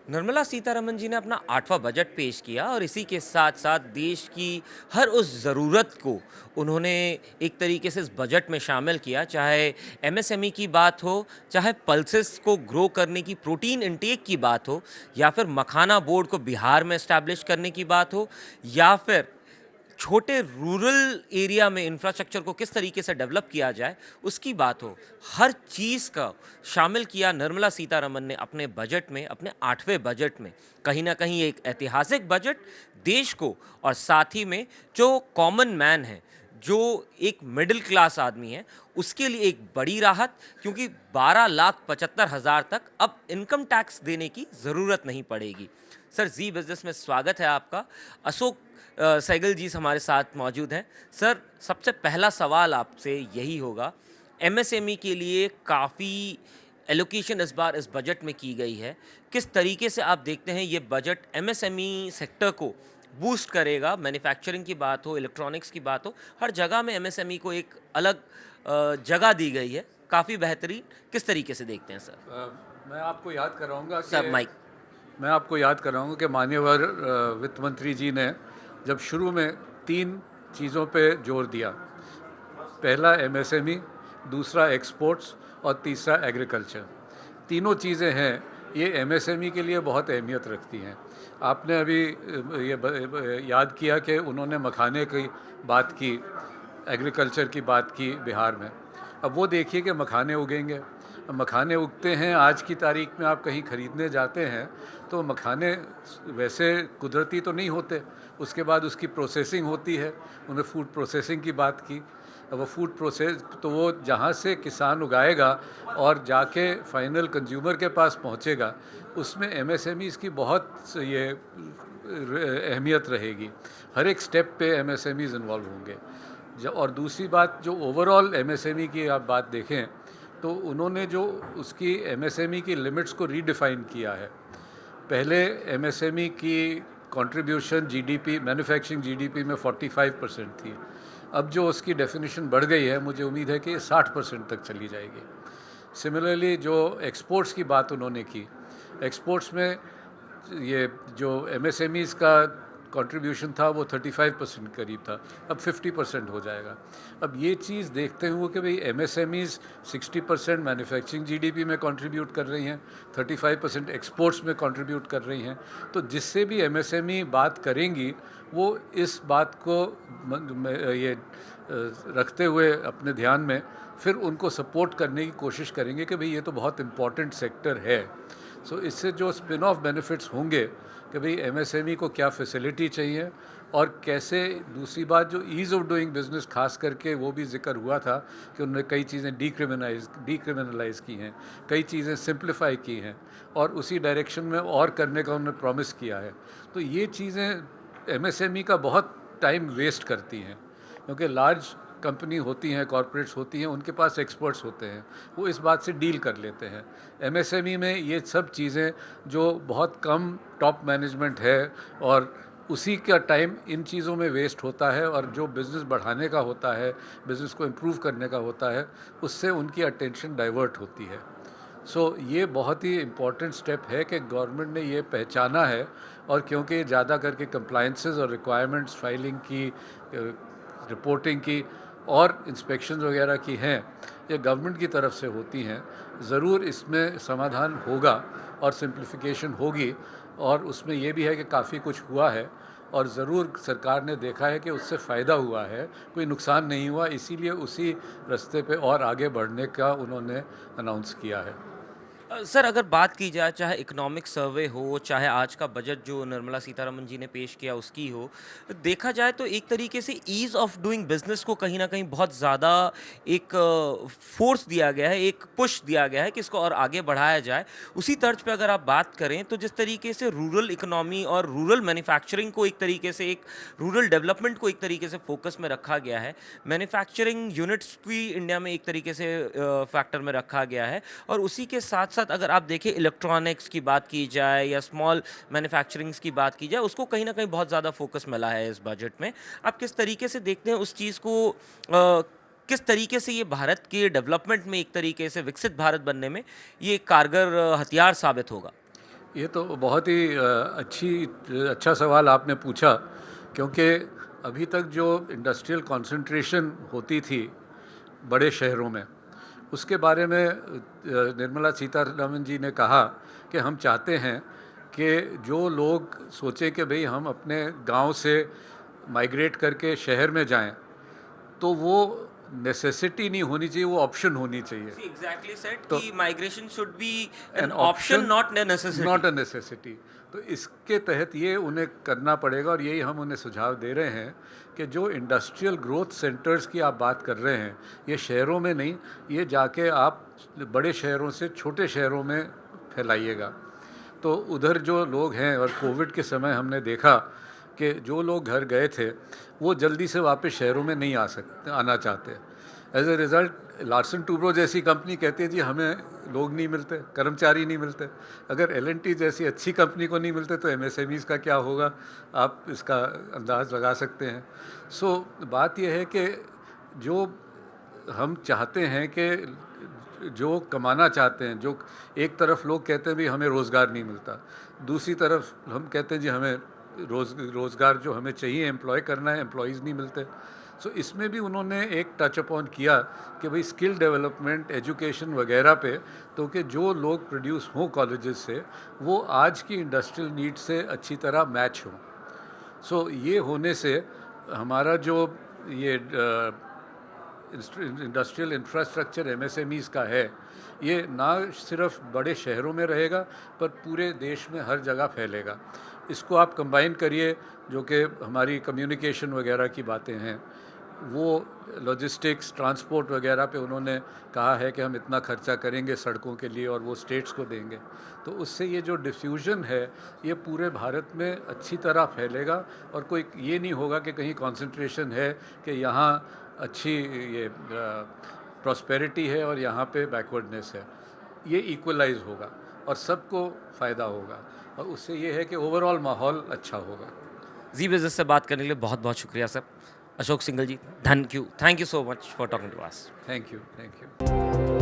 निर्मला सीतारमण जी ने अपना 8वां बजट पेश किया और इसी के साथ-साथ देश की हर उस ज़रूरत को उन्होंने एक तरीके से इस बजट में शामिल किया, चाहे एमएसएमई की बात हो, चाहे पल्सेस को ग्रो करने की प्रोटीन इनटेक की बात हो, या फिर मखाना बोर्ड को बिहार में एस्टैब्लिश करने की बात हो, या फिर छोटे रूरल एरिया में इंफ्रास्ट्रक्चर को किस तरीके से डेवलप किया जाए, उसकी बात हो। हर चीज़ का शामिल किया निर्मला सीतारमण ने अपने बजट में, अपने 8वें बजट में। कहीं न कहीं एक ऐतिहासिक बजट देश को और साथ ही में जो कॉमन मैन है, जो एक मिडिल क्लास आदमी है, उसके लिए एक बड़ी राहत, क्योंकि 12,75,000 तक अब इनकम टैक्स देने की ज़रूरत नहीं पड़ेगी। सर, ज़ी बिज़नेस में स्वागत है आपका। अशोक सहगल जी हमारे साथ मौजूद हैं। सर, सबसे पहला सवाल आपसे यही होगा, एमएसएमई के लिए काफ़ी एलोकेशन इस बार इस बजट में की गई है। किस तरीके से आप देखते हैं ये बजट एमएसएमई सेक्टर को बूस्ट करेगा? मैन्युफैक्चरिंग की बात हो, इलेक्ट्रॉनिक्स की बात हो, हर जगह में एमएसएमई को एक अलग जगह दी गई है, काफ़ी बेहतरीन। किस तरीके से देखते हैं सर? मैं आपको याद कराऊंगा सर माइक। कि मान्यवर वित्त मंत्री जी ने जब शुरू में 3 चीज़ों पे जोर दिया। पहला एमएसएमई, दूसरा एक्सपोर्ट्स और तीसरा एग्रीकल्चर। तीनों चीज़ें हैं, ये एमएसएमई के लिए बहुत अहमियत रखती हैं। आपने अभी याद किया कि उन्होंने मखाने की बात की, एग्रीकल्चर की बात की बिहार में। अब वो देखिए कि मखाने उगेंगे, मखाने उगते हैं। आज की तारीख में आप कहीं ख़रीदने जाते हैं तो मखाने वैसे कुदरती तो नहीं होते, उसके बाद उसकी प्रोसेसिंग होती है। उन्होंने फूड प्रोसेसिंग की बात की। वो फूड प्रोसेस तो वो जहाँ से किसान उगाएगा और जाके फाइनल कंज्यूमर के पास पहुँचेगा, उसमें एमएसएमईज़ की बहुत ये अहमियत रहेगी। हर एक स्टेप पे एमएसएमईज़ इन्वॉल्व होंगे। और दूसरी बात, जो ओवरऑल एमएसएमई की आप बात देखें तो उन्होंने जो उसकी एमएसएमई की लिमिट्स को रीडिफ़ाइन किया है। पहले एमएसएमई की कंट्रीब्यूशन जीडीपी, मैन्युफैक्चरिंग जीडीपी में 45% थी। अब जो उसकी डेफिनेशन बढ़ गई है, मुझे उम्मीद है कि 60% तक चली जाएगी। सिमिलरली जो एक्सपोर्ट्स की बात उन्होंने की, एक्सपोर्ट्स में ये जो एमएसएमईज़ का कंट्रीब्यूशन था वो 35% करीब था, अब 50% हो जाएगा। अब ये चीज़ देखते हुए कि भाई एमएसएमईज़ 60% मैन्युफैक्चरिंग जीडीपी में कंट्रीब्यूट कर रही हैं, 35% एक्सपोर्ट्स में कंट्रीब्यूट कर रही हैं, तो जिससे भी एमएसएमई बात करेंगी वो इस बात को ये रखते हुए अपने ध्यान में फिर उनको सपोर्ट करने की कोशिश करेंगे कि भाई ये तो बहुत इम्पॉर्टेंट सेक्टर है। सो इससे जो स्पिन ऑफ बेनिफिट्स होंगे कि भाई एमएसएमई को क्या फैसिलिटी चाहिए और कैसे। दूसरी बात, जो ईज़ ऑफ डूइंग बिज़नेस खास करके वो भी जिक्र हुआ था कि उन्होंने कई चीज़ें डीक्रिमिनलाइज की हैं, कई चीज़ें सिंप्लीफाई की हैं और उसी डायरेक्शन में और करने का उन्होंने प्रॉमिस किया है। तो ये चीज़ें एमएसएमई का बहुत टाइम वेस्ट करती हैं, क्योंकि लार्ज कंपनी होती हैं, कॉरपोरेट्स होती हैं, उनके पास एक्सपर्ट्स होते हैं, वो इस बात से डील कर लेते हैं। एमएसएमई में ये सब चीज़ें जो बहुत कम टॉप मैनेजमेंट है और उसी का टाइम इन चीज़ों में वेस्ट होता है, और जो बिज़नेस बढ़ाने का होता है, बिज़नेस को इम्प्रूव करने का होता है, उससे उनकी अटेंशन डाइवर्ट होती है। सो ये बहुत ही इम्पॉर्टेंट स्टेप है कि गवर्नमेंट ने ये पहचाना है, और क्योंकि ज़्यादा करके कंप्लायंसेस और रिक्वायरमेंट्स फाइलिंग की, रिपोर्टिंग की और इंस्पेक्शन वगैरह की हैं, ये गवर्नमेंट की तरफ से होती हैं, ज़रूर इसमें समाधान होगा और सिंप्लिफिकेशन होगी। और उसमें ये भी है कि काफ़ी कुछ हुआ है और ज़रूर सरकार ने देखा है कि उससे फ़ायदा हुआ है, कोई नुकसान नहीं हुआ, इसीलिए उसी रास्ते पे और आगे बढ़ने का उन्होंने अनाउंस किया है। सर, अगर बात की जाए, चाहे इकोनॉमिक सर्वे हो, चाहे आज का बजट जो निर्मला सीतारमण जी ने पेश किया उसकी हो, देखा जाए तो एक तरीके से ईज़ ऑफ डूइंग बिज़नेस को कहीं न कहीं बहुत ज़्यादा एक फ़ोर्स दिया गया है, एक पुश दिया गया है कि इसको और आगे बढ़ाया जाए। उसी तर्ज पे अगर आप बात करें तो जिस तरीके से रूरल इकोनॉमी और रूरल मैन्युफैक्चरिंग को एक तरीके से, एक रूरल डेवलपमेंट को एक तरीके से फ़ोकस में रखा गया है, मैन्युफैक्चरिंग यूनिट्स भी इंडिया में एक तरीके से फैक्टर में रखा गया है, और उसी के साथ-साथ अगर आप देखें इलेक्ट्रॉनिक्स की बात की जाए या स्मॉल मैन्युफैक्चरिंग्स की बात की जाए, उसको कहीं न कहीं बहुत ज़्यादा फ़ोकस मिला है इस बजट में। आप किस तरीके से देखते हैं उस चीज़ को, किस तरीके से ये भारत के डेवलपमेंट में, एक तरीके से विकसित भारत बनने में ये एक कारगर हथियार साबित होगा? ये तो बहुत ही अच्छा सवाल आपने पूछा, क्योंकि अभी तक जो इंडस्ट्रियल कंसंट्रेशन होती थी बड़े शहरों में, उसके बारे में निर्मला सीतारमण जी ने कहा कि हम चाहते हैं कि जो लोग सोचें कि भाई हम अपने गांव से माइग्रेट करके शहर में जाएं, तो वो नेसेसिटी नहीं होनी चाहिए, वो ऑप्शन होनी चाहिए। एग्जैक्टली सेड तो कि migration should be an an option option, not a necessity. Not a necessity. तो इसके तहत ये उन्हें करना पड़ेगा, और यही हम उन्हें सुझाव दे रहे हैं कि जो इंडस्ट्रियल ग्रोथ सेंटर्स की आप बात कर रहे हैं, ये शहरों में नहीं, ये जाके आप बड़े शहरों से छोटे शहरों में फैलाइएगा। तो उधर जो लोग हैं, और कोविड के समय हमने देखा कि जो लोग घर गए थे वो जल्दी से वापस शहरों में नहीं आना चाहते। As a result Larsen Toubro जैसी कंपनी कहती है जी हमें लोग नहीं मिलते, कर्मचारी नहीं मिलते। अगर एल&टी जैसी अच्छी कंपनी को नहीं मिलते तो एमएसएमईज़ का क्या होगा, आप इसका अंदाज़ लगा सकते हैं। सो बात यह है कि जो हम चाहते हैं कि जो कमाना चाहते हैं, जो एक तरफ लोग कहते हैं भी हमें रोज़गार नहीं मिलता, दूसरी तरफ हम कहते हैं जी हमें रोज़गार जो हमें चाहिए एम्प्लॉय करना है, एम्प्लॉयज़ नहीं मिलते। सो इसमें भी उन्होंने एक टच अपॉन किया कि भाई स्किल डेवलपमेंट, एजुकेशन वगैरह पे, तो कि जो लोग प्रोड्यूस हों कॉलेजेस से वो आज की इंडस्ट्रियल नीड से अच्छी तरह मैच हों। सो ये होने से हमारा जो ये इंडस्ट्रियल इंफ्रास्ट्रक्चर एमएसएमईज़ का है, ये ना सिर्फ बड़े शहरों में रहेगा पर पूरे देश में हर जगह फैलेगा। इसको आप कंबाइन करिए जो कि हमारी कम्युनिकेशन वगैरह की बातें हैं, वो लॉजिस्टिक्स, ट्रांसपोर्ट वगैरह पे उन्होंने कहा है कि हम इतना खर्चा करेंगे सड़कों के लिए और वो स्टेट्स को देंगे। तो उससे ये जो डिफ्यूजन है ये पूरे भारत में अच्छी तरह फैलेगा, और कोई ये नहीं होगा कि कहीं कंसंट्रेशन है कि यहाँ अच्छी ये प्रॉस्पेरिटी है और यहाँ पे बैकवर्डनेस है। ये इक्वलाइज होगा और सबको फ़ायदा होगा, और उससे ये है कि ओवरऑल माहौल अच्छा होगा। जी बिजनेस से बात करने के लिए बहुत बहुत शुक्रिया sir. Ashok Singhal ji, thank you so much for talking to us. Thank you, thank you.